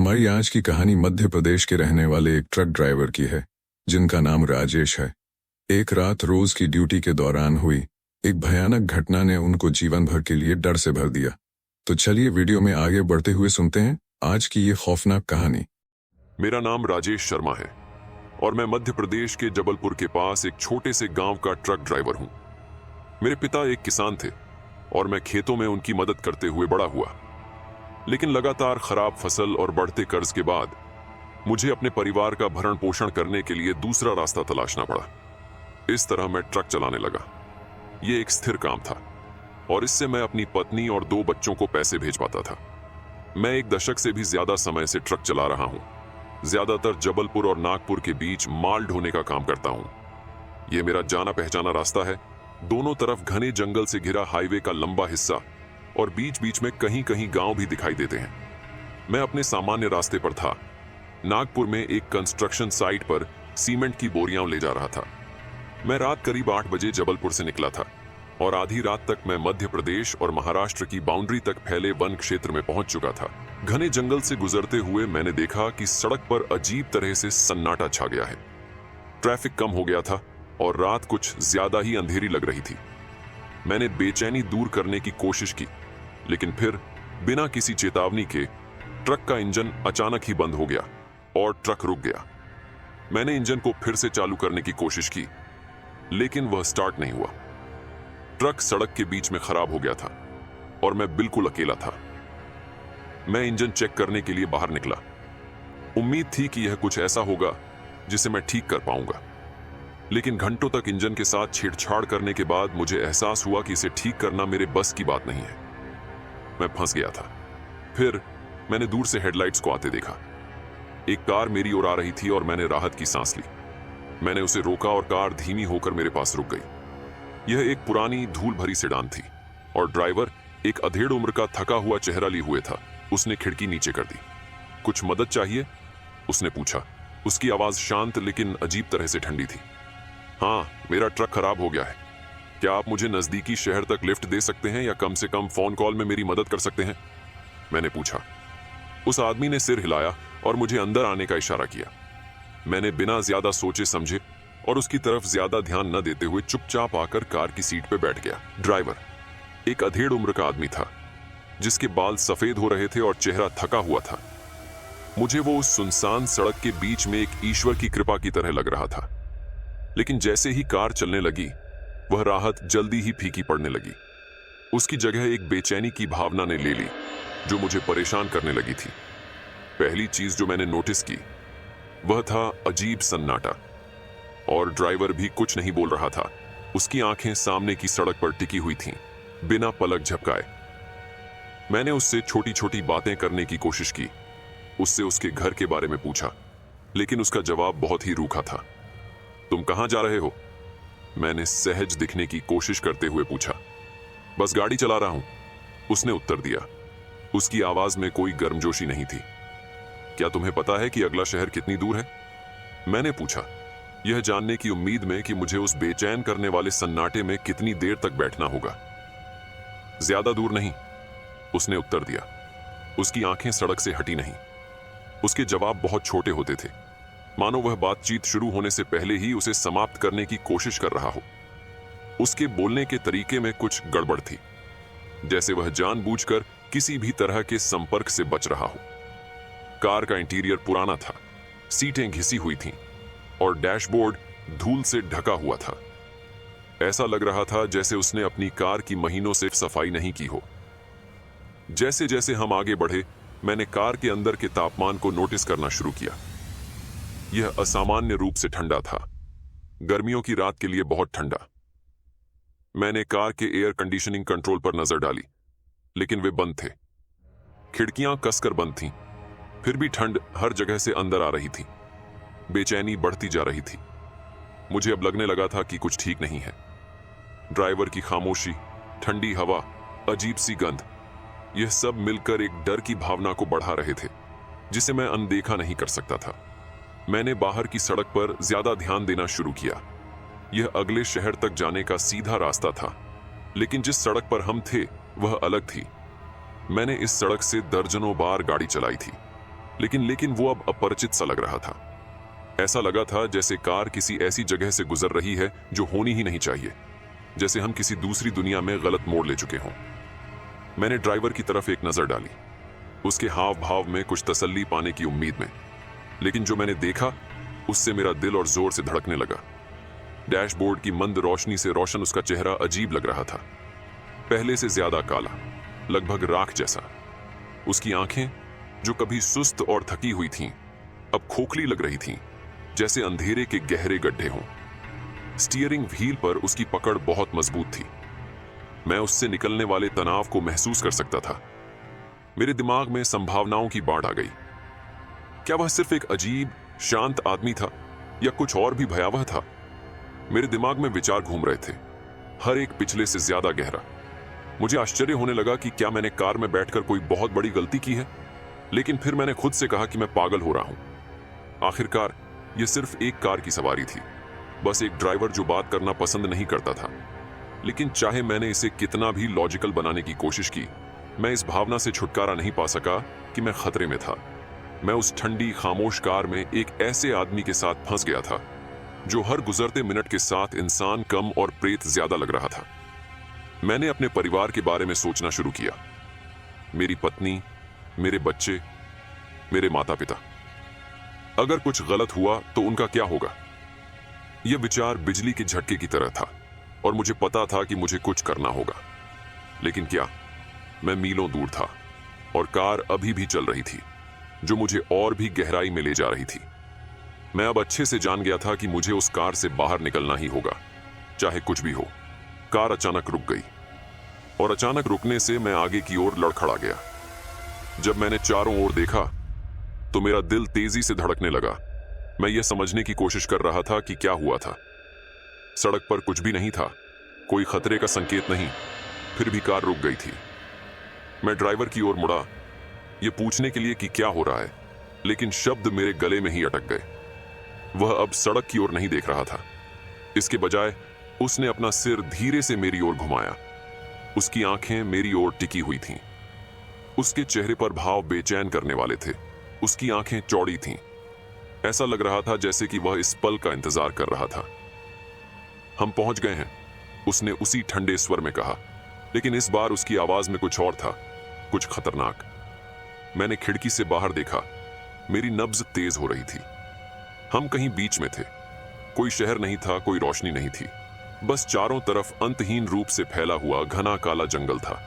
हमारी आज की कहानी मध्य प्रदेश के रहने वाले एक ट्रक ड्राइवर की है, जिनका नाम राजेश है। एक रात रोज की ड्यूटी के दौरान हुई एक भयानक घटना ने उनको जीवन भर के लिए डर से भर दिया। तो चलिए वीडियो में आगे बढ़ते हुए सुनते हैं आज की ये खौफनाक कहानी। मेरा नाम राजेश शर्मा है और मैं मध्य प्रदेश के जबलपुर के पास एक छोटे से गांव का ट्रक ड्राइवर हूं। मेरे पिता एक किसान थे और मैं खेतों में उनकी मदद करते हुए बड़ा हुआ। लेकिन लगातार खराब फसल और बढ़ते कर्ज के बाद मुझे अपने परिवार का भरण पोषण करने के लिए दूसरा रास्ता तलाशना पड़ा। इस तरह मैं ट्रक चलाने लगा। ये एक स्थिर काम था और इससे मैं अपनी पत्नी और 2 बच्चों को पैसे भेज पाता था। मैं एक दशक से भी ज्यादा समय से ट्रक चला रहा हूं। ज्यादातर जबलपुर और नागपुर के बीच माल ढोने का काम करता हूं। यह मेरा जाना पहचाना रास्ता है। दोनों तरफ घने जंगल से घिरा हाईवे का लंबा हिस्सा और बीच बीच में कहीं कहीं गांव भी दिखाई देते हैं। मैं अपने सामान्य रास्ते पर था। नागपुर में एक कंस्ट्रक्शन साइट पर सीमेंट की बोरियां ले जा रहा था। मैं रात करीब 8 बजे जबलपुर से निकला था और आधी रात तक मैं मध्य प्रदेश और महाराष्ट्र की बाउंड्री तक फैले वन क्षेत्र में पहुंच चुका था। घने जंगल से गुजरते हुए मैंने देखा कि सड़क पर अजीब तरह से सन्नाटा छा गया है। ट्रैफिक कम हो गया था और रात कुछ ज्यादा ही अंधेरी लग रही थी। मैंने बेचैनी दूर करने की कोशिश की, लेकिन फिर बिना किसी चेतावनी के ट्रक का इंजन अचानक ही बंद हो गया और ट्रक रुक गया। मैंने इंजन को फिर से चालू करने की कोशिश की, लेकिन वह स्टार्ट नहीं हुआ। ट्रक सड़क के बीच में खराब हो गया था और मैं बिल्कुल अकेला था। मैं इंजन चेक करने के लिए बाहर निकला। उम्मीद थी कि यह कुछ ऐसा होगा जिसे मैं ठीक कर पाऊंगा, लेकिन घंटों तक इंजन के साथ छेड़छाड़ करने के बाद मुझे एहसास हुआ कि इसे ठीक करना मेरे बस की बात नहीं है। मैं फंस गया था। फिर मैंने दूर से हेडलाइट्स को आते देखा। एक कार मेरी ओर आ रही थी और मैंने राहत की सांस ली। मैंने उसे रोका और कार धीमी होकर मेरे पास रुक गई। यह एक पुरानी धूल भरी सेडान थी और ड्राइवर एक अधेड़ उम्र का थका हुआ चेहरा लिए हुए था। उसने खिड़की नीचे कर दी। कुछ मदद चाहिए? उसने पूछा। उसकी आवाज शांत लेकिन अजीब तरह से ठंडी थी। हाँ, मेरा ट्रक खराब हो गया है। क्या आप मुझे नजदीकी शहर तक लिफ्ट दे सकते हैं या कम से कम फोन कॉल में मेरी मदद कर सकते हैं? मैंने पूछा। उस आदमी ने सिर हिलाया और मुझे अंदर आने का इशारा किया। मैंने बिना ज्यादा सोचे समझे और उसकी तरफ ज्यादा ध्यान न देते हुए चुपचाप आकर कार की सीट पर बैठ गया। ड्राइवर एक अधेड़ उम्र का आदमी था, जिसके बाल सफेद हो रहे थे और चेहरा थका हुआ था। मुझे वो उस सुनसान सड़क के बीच में एक ईश्वर की कृपा की तरह लग रहा था। लेकिन जैसे ही कार चलने लगी, वह राहत जल्दी ही फीकी पड़ने लगी। उसकी जगह एक बेचैनी की भावना ने ले ली, जो मुझे परेशान करने लगी थी। पहली चीज जो मैंने नोटिस की वह था अजीब सन्नाटा, और ड्राइवर भी कुछ नहीं बोल रहा था। उसकी आंखें सामने की सड़क पर टिकी हुई थीं, बिना पलक झपकाए। मैंने उससे छोटी छोटी बातें करने की कोशिश की। उससे उसके घर के बारे में पूछा, लेकिन उसका जवाब बहुत ही रूखा था। तुम कहां जा रहे हो? मैंने सहज दिखने की कोशिश करते हुए पूछा। बस गाड़ी चला रहा हूं, उसने उत्तर दिया। उसकी आवाज में कोई गर्मजोशी नहीं थी। क्या तुम्हें पता है कि अगला शहर कितनी दूर है? मैंने पूछा, यह जानने की उम्मीद में कि मुझे उस बेचैन करने वाले सन्नाटे में कितनी देर तक बैठना होगा। ज्यादा दूर नहीं, उसने उत्तर दिया। उसकी आंखें सड़क से हटी नहीं। उसके जवाब बहुत छोटे होते थे, मानो वह बातचीत शुरू होने से पहले ही उसे समाप्त करने की कोशिश कर रहा हो। उसके बोलने के तरीके में कुछ गड़बड़ थी, जैसे वह जानबूझकर किसी भी तरह के संपर्क से बच रहा हो। कार का इंटीरियर पुराना था, सीटें घिसी हुई थीं और डैशबोर्ड धूल से ढका हुआ था। ऐसा लग रहा था जैसे उसने अपनी कार की महीनों से सफाई नहीं की हो। जैसे जैसे हम आगे बढ़े, मैंने कार के अंदर के तापमान को नोटिस करना शुरू किया। यह असामान्य रूप से ठंडा था, गर्मियों की रात के लिए बहुत ठंडा। मैंने कार के एयर कंडीशनिंग कंट्रोल पर नजर डाली, लेकिन वे बंद थे। खिड़कियां कसकर बंद थीं, फिर भी ठंड हर जगह से अंदर आ रही थी। बेचैनी बढ़ती जा रही थी। मुझे अब लगने लगा था कि कुछ ठीक नहीं है। ड्राइवर की खामोशी, ठंडी हवा, अजीब सी गंध, यह सब मिलकर एक डर की भावना को बढ़ा रहे थे, जिसे मैं अनदेखा नहीं कर सकता था। मैंने बाहर की सड़क पर ज्यादा ध्यान देना शुरू किया। यह अगले शहर तक जाने का सीधा रास्ता था, लेकिन जिस सड़क पर हम थे वह अलग थी। मैंने इस सड़क से दर्जनों बार गाड़ी चलाई थी, लेकिन वो अब अपरिचित सा लग रहा था। ऐसा लगा था जैसे कार किसी ऐसी जगह से गुजर रही है जो होनी ही नहीं चाहिए, जैसे हम किसी दूसरी दुनिया में गलत मोड़ ले चुके हों। मैंने ड्राइवर की तरफ एक नजर डाली, उसके हाव भाव में कुछ तसल्ली पाने की उम्मीद में, लेकिन जो मैंने देखा उससे मेरा दिल और जोर से धड़कने लगा। डैशबोर्ड की मंद रोशनी से रोशन उसका चेहरा अजीब लग रहा था, पहले से ज्यादा काला, लगभग राख जैसा। उसकी आंखें जो कभी सुस्त और थकी हुई थीं, अब खोखली लग रही थीं, जैसे अंधेरे के गहरे गड्ढे हों। स्टीयरिंग व्हील पर उसकी पकड़ बहुत मजबूत थी। मैं उससे निकलने वाले तनाव को महसूस कर सकता था। मेरे दिमाग में संभावनाओं की बाढ़ आ गई। क्या वह सिर्फ एक अजीब शांत आदमी था या कुछ और भी भयावह था? मेरे दिमाग में विचार घूम रहे थे, हर एक पिछले से ज्यादा गहरा। मुझे आश्चर्य होने लगा कि क्या मैंने कार में बैठकर कोई बहुत बड़ी गलती की है, लेकिन फिर मैंने खुद से कहा कि मैं पागल हो रहा हूं। आखिरकार यह सिर्फ एक कार की सवारी थी, बस एक ड्राइवर जो बात करना पसंद नहीं करता था। लेकिन चाहे मैंने इसे कितना भी लॉजिकल बनाने की कोशिश की, मैं इस भावना से छुटकारा नहीं पा सका कि मैं खतरे में था। मैं उस ठंडी खामोश कार में एक ऐसे आदमी के साथ फंस गया था जो हर गुजरते मिनट के साथ इंसान कम और प्रेत ज्यादा लग रहा था। मैंने अपने परिवार के बारे में सोचना शुरू किया, मेरी पत्नी, मेरे बच्चे, मेरे माता पिता। अगर कुछ गलत हुआ तो उनका क्या होगा? यह विचार बिजली के झटके की तरह था और मुझे पता था कि मुझे कुछ करना होगा। लेकिन क्या? मैं मीलों दूर था और कार अभी भी चल रही थी, जो मुझे और भी गहराई में ले जा रही थी। मैं अब अच्छे से जान गया था कि मुझे उस कार से बाहर निकलना ही होगा, चाहे कुछ भी हो। कार अचानक रुक गई और अचानक रुकने से मैं आगे की ओर लड़खड़ा गया। जब मैंने चारों ओर देखा तो मेरा दिल तेजी से धड़कने लगा। मैं यह समझने की कोशिश कर रहा था कि क्या हुआ था। सड़क पर कुछ भी नहीं था, कोई खतरे का संकेत नहीं, फिर भी कार रुक गई थी। मैं ड्राइवर की ओर मुड़ा, यह पूछने के लिए कि क्या हो रहा है, लेकिन शब्द मेरे गले में ही अटक गए। वह अब सड़क की ओर नहीं देख रहा था, इसके बजाय उसने अपना सिर धीरे से मेरी ओर घुमाया। उसकी आंखें मेरी ओर टिकी हुई थीं। उसके चेहरे पर भाव बेचैन करने वाले थे। उसकी आंखें चौड़ी थीं। ऐसा लग रहा था जैसे कि वह इस पल का इंतजार कर रहा था। हम पहुंच गए हैं, उसने उसी ठंडे स्वर में कहा, लेकिन इस बार उसकी आवाज में कुछ और था, कुछ खतरनाक। मैंने खिड़की से बाहर देखा, मेरी नब्ज तेज हो रही थी। हम कहीं बीच में थे, कोई शहर नहीं था, कोई रोशनी नहीं थी, बस चारों तरफ अंतहीन रूप से फैला हुआ घना काला जंगल था।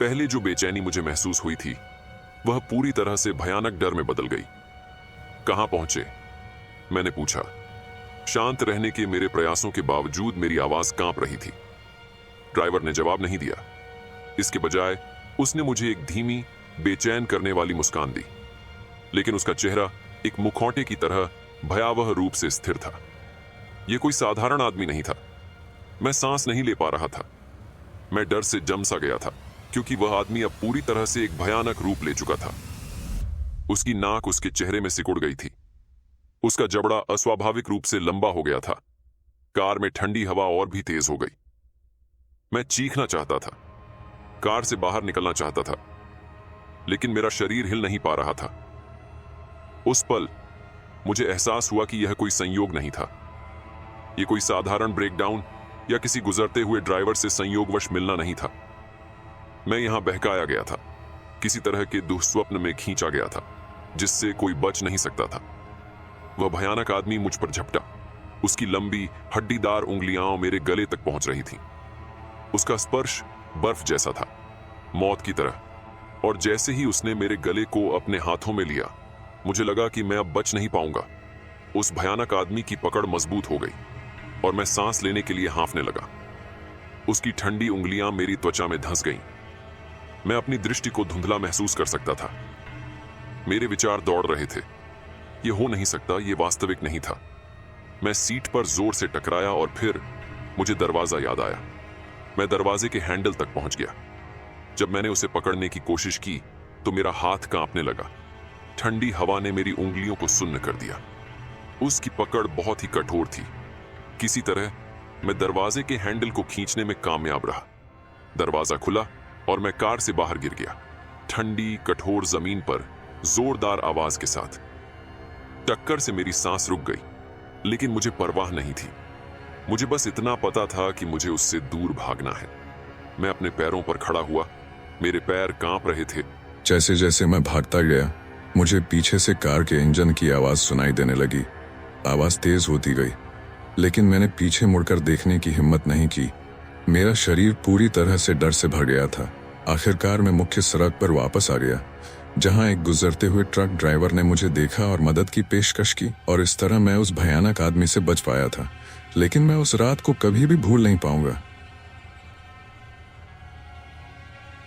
पहले जो बेचैनी मुझे महसूस हुई थी, वह पूरी तरह से भयानक डर में बदल गई। कहां पहुंचे? मैंने पूछा। शांत रहने के मेरे प्रयासों के बावजूद मेरी आवाज कांप रही थी। ड्राइवर ने जवाब नहीं दिया। इसके बजाय उसने मुझे एक धीमी, बेचैन करने वाली मुस्कान दी, लेकिन उसका चेहरा एक मुखौटे की तरह भयावह रूप से स्थिर था। यह कोई साधारण आदमी नहीं था। मैं सांस नहीं ले पा रहा था। मैं डर से जम सा गया था, क्योंकि वह आदमी अब पूरी तरह से एक भयानक रूप ले चुका था। उसकी नाक उसके चेहरे में सिकुड़ गई थी। उसका जबड़ा अस्वाभाविक रूप से लंबा हो गया था। कार में ठंडी हवा और भी तेज हो गई। मैं चीखना चाहता था, कार से बाहर निकलना चाहता था, लेकिन मेरा शरीर हिल नहीं पा रहा था। उस पल मुझे एहसास हुआ कि यह कोई संयोग नहीं था। यह कोई साधारण ब्रेकडाउन या किसी गुजरते हुए ड्राइवर से संयोगवश मिलना नहीं था। मैं यहां बहकाया गया था, किसी तरह के दुःस्वप्न में खींचा गया था, जिससे कोई बच नहीं सकता था। वह भयानक आदमी मुझ पर झपटा। उसकी लंबी, हड्डीदार उंगलियां मेरे गले तक पहुंच रही थीं। उसका स्पर्श बर्फ जैसा था, मौत की तरह, और जैसे ही उसने मेरे गले को अपने हाथों में लिया, मुझे लगा कि मैं अब बच नहीं पाऊंगा। उस भयानक आदमी की पकड़ मजबूत हो गई और मैं सांस लेने के लिए हांफने लगा। उसकी ठंडी उंगलियां मेरी त्वचा में धंस गईं। मैं अपनी दृष्टि को धुंधला महसूस कर सकता था। मेरे विचार दौड़ रहे थे, यह हो नहीं सकता, यह वास्तविक नहीं था। मैं सीट पर जोर से टकराया और फिर मुझे दरवाजा याद आया। मैं दरवाजे के हैंडल तक पहुंच गया। जब मैंने उसे पकड़ने की कोशिश की तो मेरा हाथ कांपने लगा। ठंडी हवा ने मेरी उंगलियों को सुन्न कर दिया। उसकी पकड़ बहुत ही कठोर थी। किसी तरह मैं दरवाजे के हैंडल को खींचने में कामयाब रहा। दरवाजा खुला और मैं कार से बाहर गिर गया। ठंडी, कठोर जमीन पर जोरदार आवाज के साथ। टक्कर से मेरी सांस रुक गई, लेकिन मुझे परवाह नहीं थी। मुझे बस इतना पता था कि मुझे उससे दूर भागना है। मैं अपने पैरों पर खड़ा हुआ, मेरे पैर कांप रहे थे। जैसे जैसे मैं भागता गया, मुझे पीछे से कार के इंजन की आवाज सुनाई देने लगी। आवाज तेज होती गई, लेकिन मैंने पीछे मुड़कर देखने की हिम्मत नहीं की। मेरा शरीर पूरी तरह से डर से भर गया था। आखिरकार मैं मुख्य सड़क पर वापस आ गया, जहां एक गुजरते हुए ट्रक ड्राइवर ने मुझे देखा और मदद की पेशकश की, और इस तरह मैं उस भयानक आदमी से बच पाया था। लेकिन मैं उस रात को कभी भी भूल नहीं पाऊंगा।